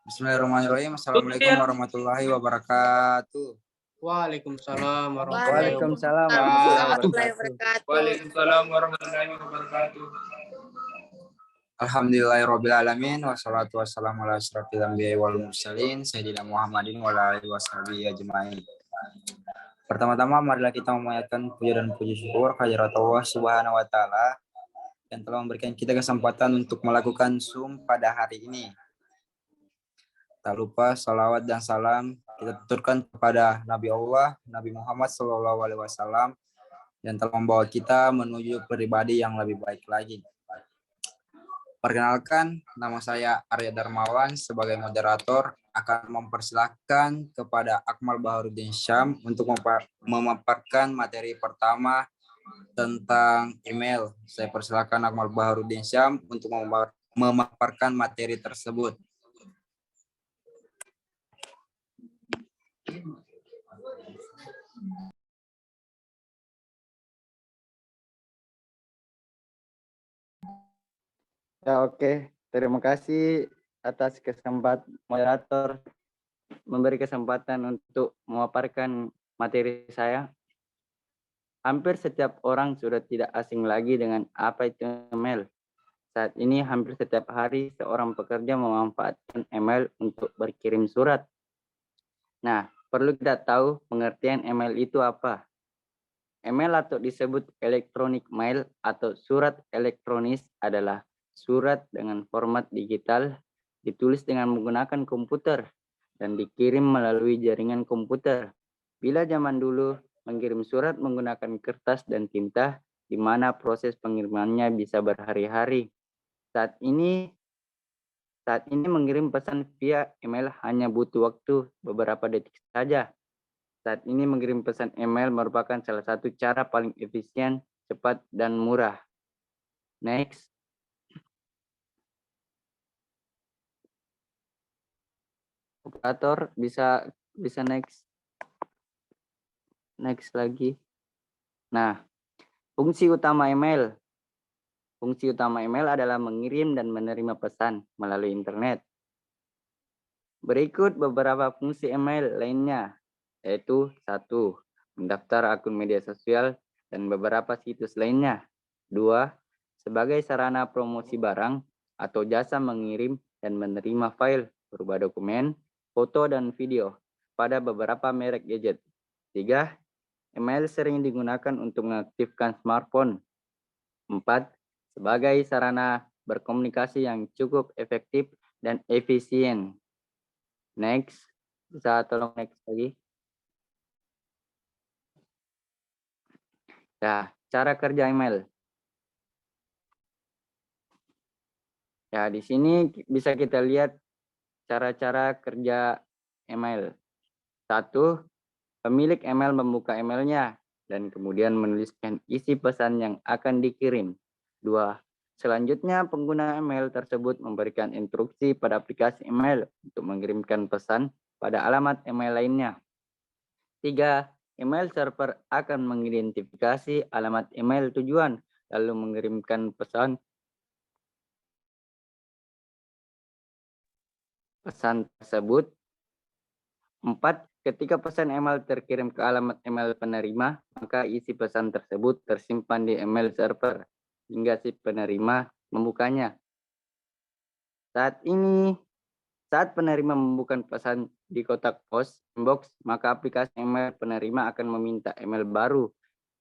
Bismillahirrahmanirrahim. Assalamualaikum warahmatullahi wabarakatuh. Waalaikumsalam warahmatullahi Waalaikumsalam wabarakatuh. Waalaikumsalam warahmatullahi wabarakatuh. Alhamdulillahirabbil alamin wassalatu wassalamu ala asyrofil anbiya'i wal mursalin sayyidina Muhammadin wa ala alihi washabihi ajmain. Pertama-tama marilah kita memanjatkan puja dan puji syukur kehadirat Allah Subhanahu wa taala yang telah memberikan kita kesempatan untuk melakukan Zoom pada hari ini. Tak lupa salawat dan salam kita tuturkan kepada Nabi Allah, Nabi Muhammad SAW yang telah membawa kita menuju pribadi yang lebih baik lagi. Perkenalkan, nama saya Arya Darmawan sebagai moderator akan mempersilahkan kepada Akmal Baharudin Syam untuk memaparkan materi pertama tentang email. Saya persilahkan Akmal Baharudin Syam untuk memaparkan materi tersebut. Ya, oke. Terima kasih atas kesempatan moderator memberi kesempatan untuk memaparkan materi saya. Hampir setiap orang sudah tidak asing lagi dengan apa itu email. Saat ini hampir setiap hari seorang pekerja memanfaatkan email untuk berkirim surat. Nah, perlu kita tahu pengertian email itu apa. Email atau disebut electronic mail atau surat elektronis adalah surat dengan format digital, ditulis dengan menggunakan komputer, dan dikirim melalui jaringan komputer. Bila zaman dulu mengirim surat menggunakan kertas dan tinta, di mana proses pengirimannya bisa berhari-hari. Saat ini mengirim pesan via email hanya butuh waktu beberapa detik saja. Saat ini mengirim pesan email merupakan salah satu cara paling efisien, cepat, dan murah. Next. Operator bisa next lagi. Nah, fungsi utama email adalah mengirim dan menerima pesan melalui internet. Berikut beberapa fungsi email lainnya, yaitu 1. Mendaftar akun media sosial dan beberapa situs lainnya. 2. Sebagai sarana promosi barang atau jasa mengirim dan menerima file berupa dokumen, foto, dan video pada beberapa merek gadget. 3. Email sering digunakan untuk mengaktifkan smartphone. 4. Sebagai sarana berkomunikasi yang cukup efektif dan efisien. Next. Bisa tolong next lagi. Ya, cara kerja email. Ya, di sini bisa kita lihat cara-cara kerja email. 1. Pemilik email membuka emailnya dan kemudian menuliskan isi pesan yang akan dikirim. 2. Selanjutnya, pengguna email tersebut memberikan instruksi pada aplikasi email untuk mengirimkan pesan pada alamat email lainnya. 3. Email server akan mengidentifikasi alamat email tujuan lalu mengirimkan pesan tersebut. 4. Ketika pesan email terkirim ke alamat email penerima, maka isi pesan tersebut tersimpan di email server hingga si penerima membukanya. Saat penerima membuka pesan di kotak pos inbox, maka aplikasi email penerima akan meminta email baru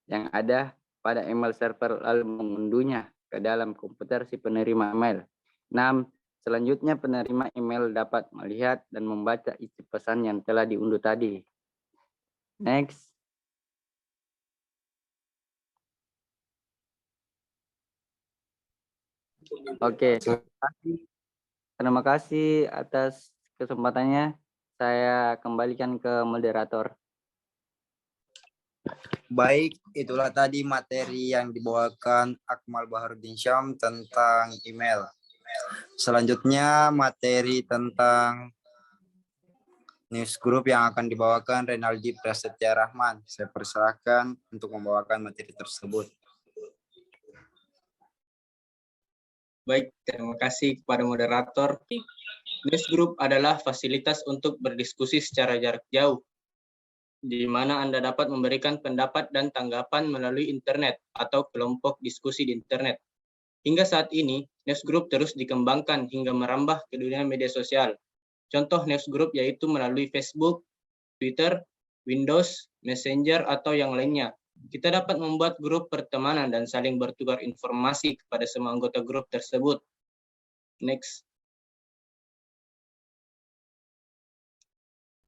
yang ada pada email server lalu mengunduhnya ke dalam komputer si penerima email. 6. Selanjutnya penerima email dapat melihat dan membaca isi pesan yang telah diunduh tadi. Next. Oke. Terima kasih atas kesempatannya. Saya kembalikan ke moderator. Baik, itulah tadi materi yang dibawakan Akmal Baharudin Syam tentang email. Selanjutnya materi tentang news group yang akan dibawakan Renaldi Prasetya Rahman. Saya persilahkan untuk membawakan materi tersebut. Baik, terima kasih kepada moderator. Newsgroup adalah fasilitas untuk berdiskusi secara jarak jauh, di mana Anda dapat memberikan pendapat dan tanggapan melalui internet atau kelompok diskusi di internet. Hingga saat ini, Newsgroup terus dikembangkan hingga merambah ke dunia media sosial. Contoh Newsgroup yaitu melalui Facebook, Twitter, Windows, Messenger, atau yang lainnya. Kita dapat membuat grup pertemanan dan saling bertukar informasi kepada semua anggota grup tersebut. Next.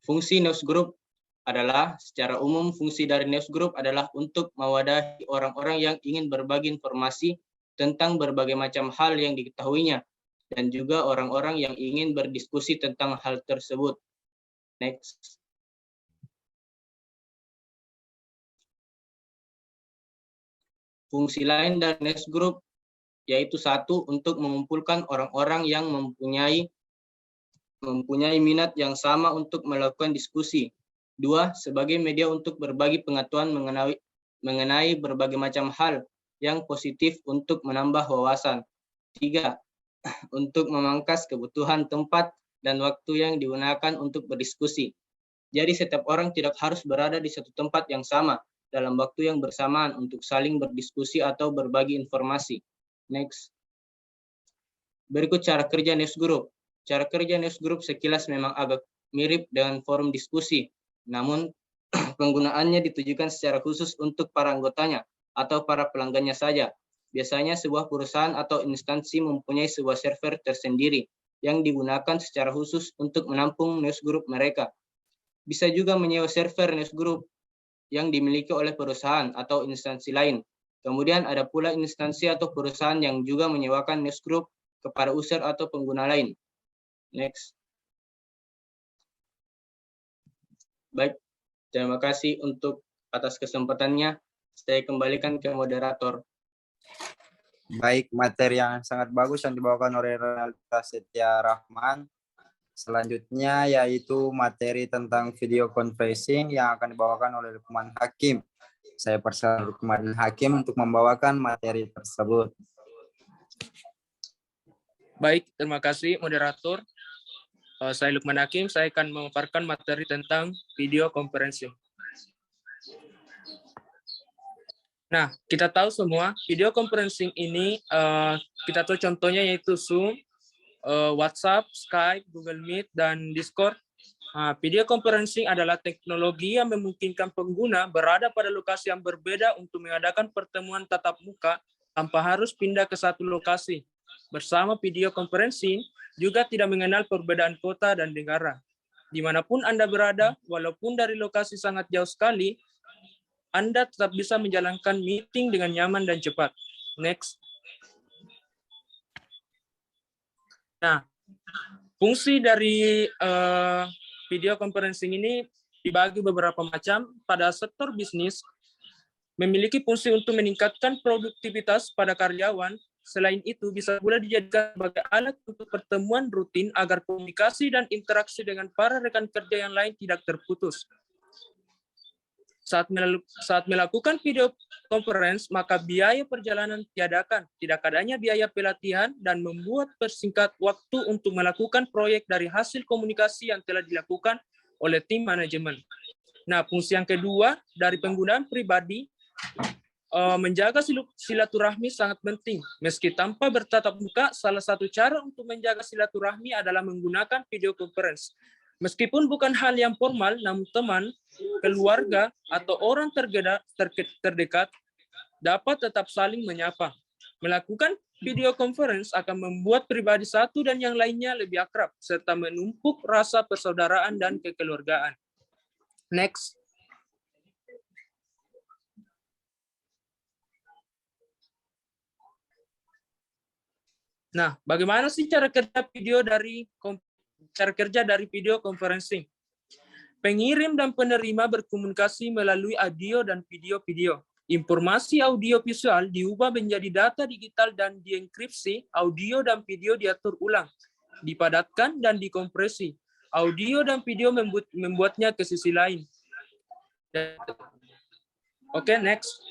Fungsi Newsgroup adalah, secara umum, fungsi dari Newsgroup adalah untuk mewadahi orang-orang yang ingin berbagi informasi tentang berbagai macam hal yang diketahuinya, dan juga orang-orang yang ingin berdiskusi tentang hal tersebut. Next. Fungsi lain dari Newsgroup yaitu satu, untuk mengumpulkan orang-orang yang mempunyai minat yang sama untuk melakukan diskusi. Dua, sebagai media untuk berbagi pengetahuan mengenai berbagai macam hal yang positif untuk menambah wawasan. Tiga, untuk memangkas kebutuhan tempat dan waktu yang digunakan untuk berdiskusi. Jadi setiap orang tidak harus berada di satu tempat yang sama dalam waktu yang bersamaan untuk saling berdiskusi atau berbagi informasi. Next. Berikut cara kerja Newsgroup. Cara kerja Newsgroup sekilas memang agak mirip dengan forum diskusi, namun penggunaannya ditujukan secara khusus untuk para anggotanya atau para pelanggannya saja. Biasanya sebuah perusahaan atau instansi mempunyai sebuah server tersendiri yang digunakan secara khusus untuk menampung Newsgroup mereka. Bisa juga menyewa server Newsgroup yang dimiliki oleh perusahaan atau instansi lain. Kemudian ada pula instansi atau perusahaan yang juga menyewakan Newsgroup kepada user atau pengguna lain. Next. Baik, terima kasih untuk atas kesempatannya. Saya kembalikan ke moderator. Baik, materi yang sangat bagus yang dibawakan oleh Renalda Setia Rahman. Selanjutnya yaitu materi tentang video conferencing yang akan dibawakan oleh Lukman Hakim. Saya persilakan Lukman Hakim untuk membawakan materi tersebut. Baik, terima kasih moderator. Saya Lukman Hakim, saya akan memaparkan materi tentang video conferencing. Nah, kita tahu semua video conferencing ini, kita tahu contohnya yaitu Zoom, WhatsApp, Skype, Google Meet, dan Discord. Video conferencing adalah teknologi yang memungkinkan pengguna berada pada lokasi yang berbeda untuk mengadakan pertemuan tatap muka tanpa harus pindah ke satu lokasi. Bersama video conferencing juga tidak mengenal perbedaan kota dan negara. Dimanapun Anda berada, walaupun dari lokasi sangat jauh sekali, Anda tetap bisa menjalankan meeting dengan nyaman dan cepat. Next. Nah, fungsi dari video conferencing ini dibagi beberapa macam. Pada sektor bisnis, memiliki fungsi untuk meningkatkan produktivitas pada karyawan. Selain itu, bisa pula dijadikan sebagai alat untuk pertemuan rutin agar komunikasi dan interaksi dengan para rekan kerja yang lain tidak terputus. Saat melakukan video conference, maka biaya perjalanan tiadakan, tidak adanya biaya pelatihan, dan membuat persingkat waktu untuk melakukan proyek dari hasil komunikasi yang telah dilakukan oleh tim manajemen. Nah, fungsi yang kedua dari penggunaan pribadi, menjaga silaturahmi sangat penting. Meski tanpa bertatap muka, salah satu cara untuk menjaga silaturahmi adalah menggunakan video conference. Meskipun bukan hal yang formal, namun teman, keluarga, atau orang terdekat dapat tetap saling menyapa. Melakukan video conference akan membuat pribadi satu dan yang lainnya lebih akrab, serta menumpuk rasa persaudaraan dan kekeluargaan. Next. Nah, bagaimana sih cara kerja video conferencing? Pengirim dan penerima berkomunikasi melalui audio dan video-video. Informasi audio visual diubah menjadi data digital dan dienkripsi. Audio dan video diatur ulang, dipadatkan, dan dikompresi. Audio dan video membuatnya ke sisi lain. Oke, next.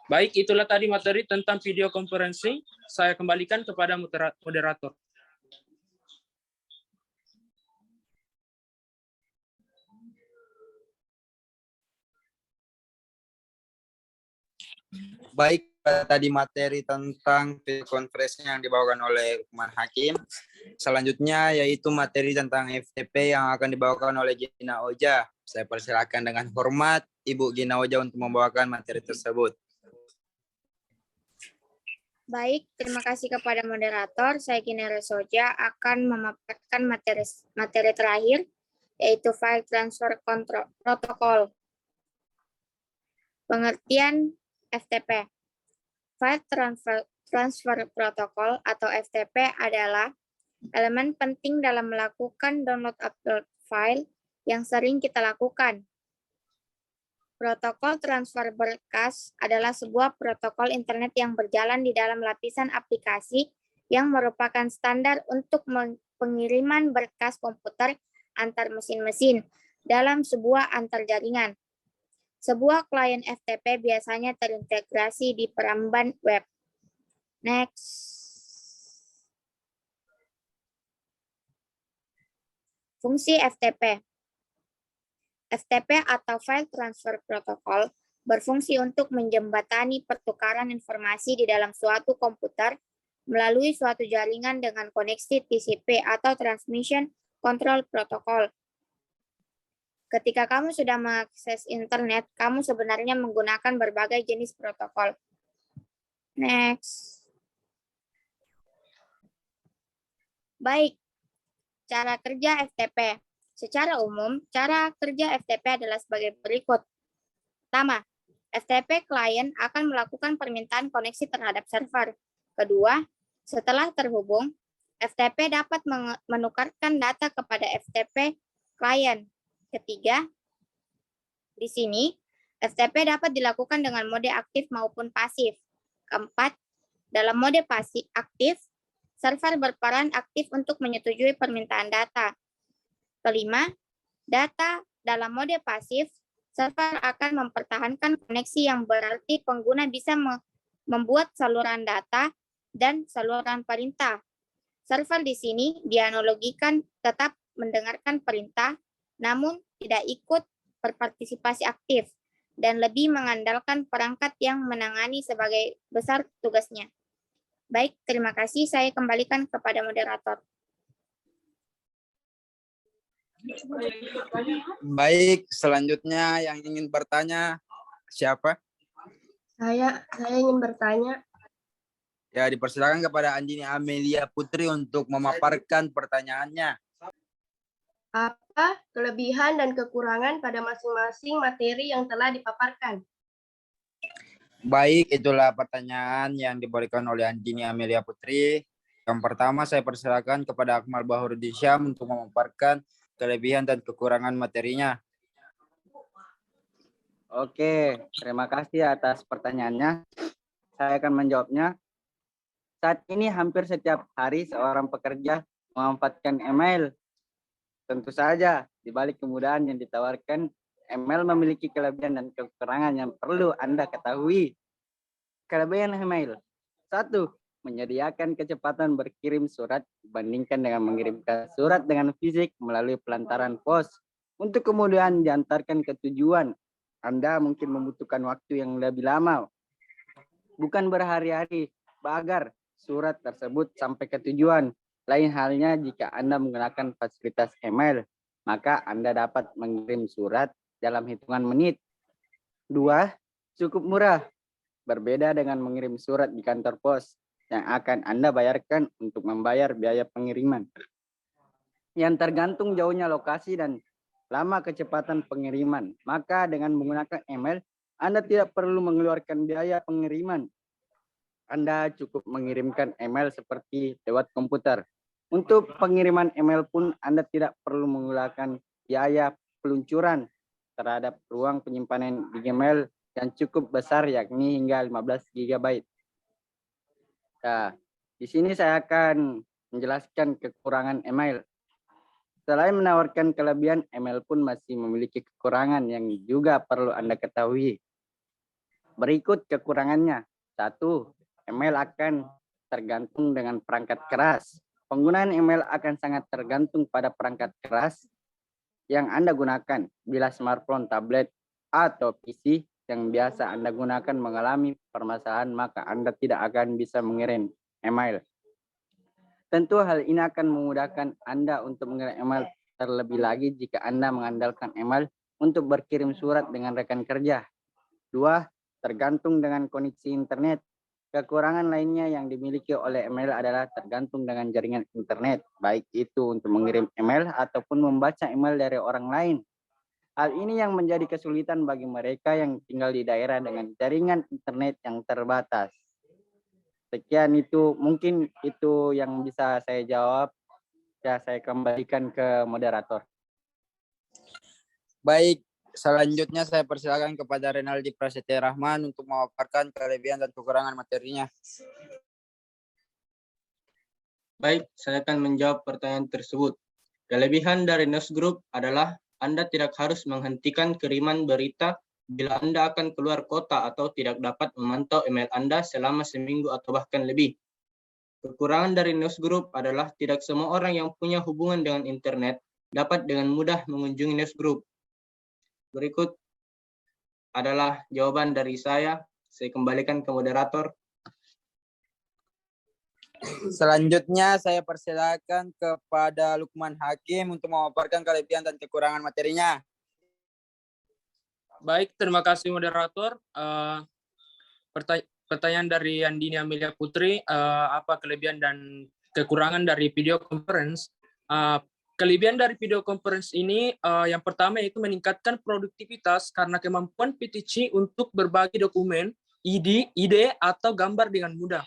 Baik, itulah tadi materi tentang video conferencing. saya kembalikan kepada moderator. Baik, tadi materi tentang konferensi yang dibawakan oleh Lukman Hakim. Selanjutnya yaitu materi tentang FTP yang akan dibawakan oleh Gina Oja. Saya persilakan dengan hormat Ibu Gina Oja untuk membawakan materi tersebut. Baik, terima kasih kepada moderator. Saya Gina Resoja akan memaparkan materi terakhir, yaitu File Transfer Protocol. Pengertian FTP. File Transfer Protocol atau FTP adalah elemen penting dalam melakukan download-upload file yang sering kita lakukan. Protokol transfer berkas adalah sebuah protokol internet yang berjalan di dalam lapisan aplikasi yang merupakan standar untuk pengiriman berkas komputer antar mesin-mesin dalam sebuah antarjaringan. Sebuah klien FTP biasanya terintegrasi di peramban web. Next. Fungsi FTP. FTP atau File Transfer Protocol berfungsi untuk menjembatani pertukaran informasi di dalam suatu komputer melalui suatu jaringan dengan koneksi TCP atau Transmission Control Protocol. Ketika kamu sudah mengakses internet, kamu sebenarnya menggunakan berbagai jenis protokol. Next. Baik, cara kerja FTP. Secara umum, cara kerja FTP adalah sebagai berikut. Pertama, FTP klien akan melakukan permintaan koneksi terhadap server. Kedua, setelah terhubung, FTP dapat menukarkan data kepada FTP klien. Ketiga, di sini, FTP dapat dilakukan dengan mode aktif maupun pasif. Keempat, dalam mode pasif aktif, server berperan aktif untuk menyetujui permintaan data. Kelima, data dalam mode pasif, server akan mempertahankan koneksi yang berarti pengguna bisa membuat saluran data dan saluran perintah. Server di sini dianalogikan tetap mendengarkan perintah, namun tidak ikut berpartisipasi aktif, dan lebih mengandalkan perangkat yang menangani sebagai besar tugasnya. Baik, terima kasih. Saya kembalikan kepada moderator. Baik, selanjutnya yang ingin bertanya siapa? Saya ingin bertanya. Ya, dipersilakan kepada Andini Amelia Putri untuk memaparkan pertanyaannya. Apa kelebihan dan kekurangan pada masing-masing materi yang telah dipaparkan? Baik, itulah pertanyaan yang diberikan oleh Andini Amelia Putri. Yang pertama, saya persilakan kepada Akmal Bahurudin Syam untuk memaparkan kelebihan dan kekurangan materinya. Oke, terima kasih atas pertanyaannya. Saya akan menjawabnya. Saat ini hampir setiap hari seorang pekerja memanfaatkan email. Tentu saja, di balik kemudahan yang ditawarkan, email memiliki kelebihan dan kekurangan yang perlu Anda ketahui. Kelebihan email. 1. Menyediakan kecepatan berkirim surat dibandingkan dengan mengirimkan surat dengan fisik melalui pelantaran pos. Untuk kemudian diantarkan ke tujuan, Anda mungkin membutuhkan waktu yang lebih lama, bukan berhari-hari, agar surat tersebut sampai ke tujuan. Lain halnya jika Anda menggunakan fasilitas email, maka Anda dapat mengirim surat dalam hitungan menit. 2. Cukup murah. Berbeda dengan mengirim surat di kantor pos yang akan Anda bayarkan untuk membayar biaya pengiriman, yang tergantung jauhnya lokasi dan lama kecepatan pengiriman. Maka dengan menggunakan email, Anda tidak perlu mengeluarkan biaya pengiriman. Anda cukup mengirimkan email seperti lewat komputer. Untuk pengiriman email pun Anda tidak perlu mengeluarkan biaya peluncuran terhadap ruang penyimpanan di Gmail yang cukup besar, yakni hingga 15 GB. Nah, di sini saya akan menjelaskan kekurangan email. Selain menawarkan kelebihan, email pun masih memiliki kekurangan yang juga perlu Anda ketahui. Berikut kekurangannya. 1. Email akan tergantung dengan perangkat keras. Penggunaan email akan sangat tergantung pada perangkat keras yang Anda gunakan. Bila smartphone, tablet, atau PC yang biasa Anda gunakan mengalami permasalahan, maka Anda tidak akan bisa mengirim email. Tentu hal ini akan memudahkan Anda untuk mengirim email, terlebih lagi jika Anda mengandalkan email untuk berkirim surat dengan rekan kerja. 2. Tergantung dengan koneksi internet. Kekurangan lainnya yang dimiliki oleh email adalah tergantung dengan jaringan internet, baik itu untuk mengirim email ataupun membaca email dari orang lain. Hal ini yang menjadi kesulitan bagi mereka yang tinggal di daerah dengan jaringan internet yang terbatas. Sekian itu, mungkin itu yang bisa saya jawab. Ya, saya kembalikan ke moderator. Baik, selanjutnya saya persilakan kepada Renaldi Prasetya Rahman untuk memaparkan kelebihan dan kekurangan materinya. Baik, saya akan menjawab pertanyaan tersebut. Kelebihan dari News Group adalah Anda tidak harus menghentikan kiriman berita bila Anda akan keluar kota atau tidak dapat memantau email Anda selama seminggu atau bahkan lebih. Kekurangan dari News Group adalah tidak semua orang yang punya hubungan dengan internet dapat dengan mudah mengunjungi News Group. Berikut adalah jawaban dari saya. Saya kembalikan ke moderator. Selanjutnya saya persilakan kepada Lukman Hakim untuk memaparkan kelebihan dan kekurangan materinya. Baik, terima kasih moderator. Pertanyaan dari Andini Amelia Putri, apa kelebihan dan kekurangan dari video conference? Kelebihan dari video conference ini yang pertama yaitu meningkatkan produktivitas karena kemampuan PTC untuk berbagi dokumen, ide atau gambar dengan mudah.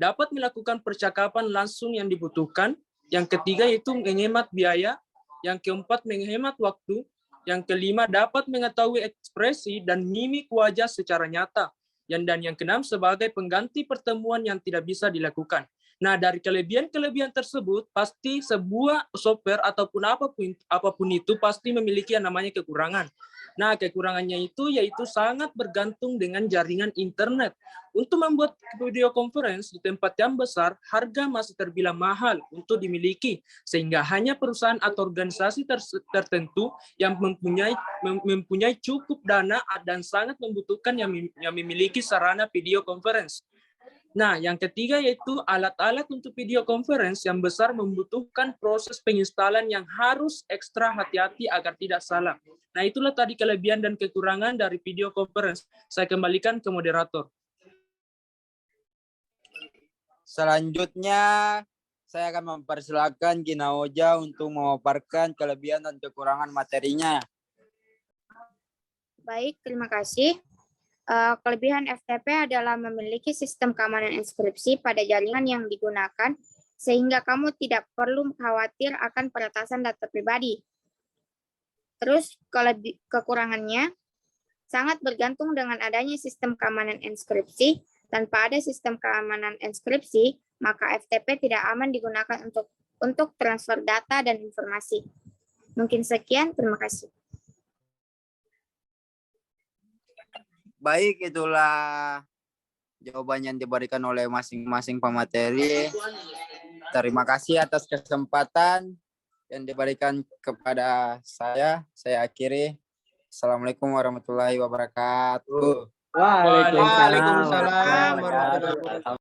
Dapat melakukan percakapan langsung yang dibutuhkan. Yang ketiga yaitu menghemat biaya. Yang keempat menghemat waktu. Yang kelima dapat mengetahui ekspresi dan mimik wajah secara nyata. Dan yang keenam sebagai pengganti pertemuan yang tidak bisa dilakukan. Nah, dari kelebihan-kelebihan tersebut, pasti sebuah software ataupun apapun itu pasti memiliki yang namanya kekurangan. Nah, kekurangannya itu yaitu sangat bergantung dengan jaringan internet. Untuk membuat video conference di tempat yang besar, harga masih terbilang mahal untuk dimiliki, sehingga hanya perusahaan atau organisasi tertentu yang mempunyai cukup dana dan sangat membutuhkan yang memiliki sarana video conference. Nah, yang ketiga yaitu alat-alat untuk video conference yang besar membutuhkan proses penginstalan yang harus ekstra hati-hati agar tidak salah. Nah, itulah tadi kelebihan dan kekurangan dari video conference. Saya kembalikan ke moderator. Selanjutnya, saya akan mempersilakan Gina Oja untuk memaparkan kelebihan dan kekurangan materinya. Baik, terima kasih. Kelebihan FTP adalah memiliki sistem keamanan enkripsi pada jaringan yang digunakan, sehingga kamu tidak perlu khawatir akan peretasan data pribadi. Terus, kekurangannya sangat bergantung dengan adanya sistem keamanan enkripsi. Tanpa ada sistem keamanan enkripsi, maka FTP tidak aman digunakan untuk transfer data dan informasi. Mungkin sekian, terima kasih. Baik, itulah jawaban yang diberikan oleh masing-masing pemateri. Terima kasih atas kesempatan yang diberikan kepada saya. Saya akhiri. Assalamualaikum warahmatullahi wabarakatuh. Waalaikumsalam Waalaikumsalam warahmatullahi wabarakatuh.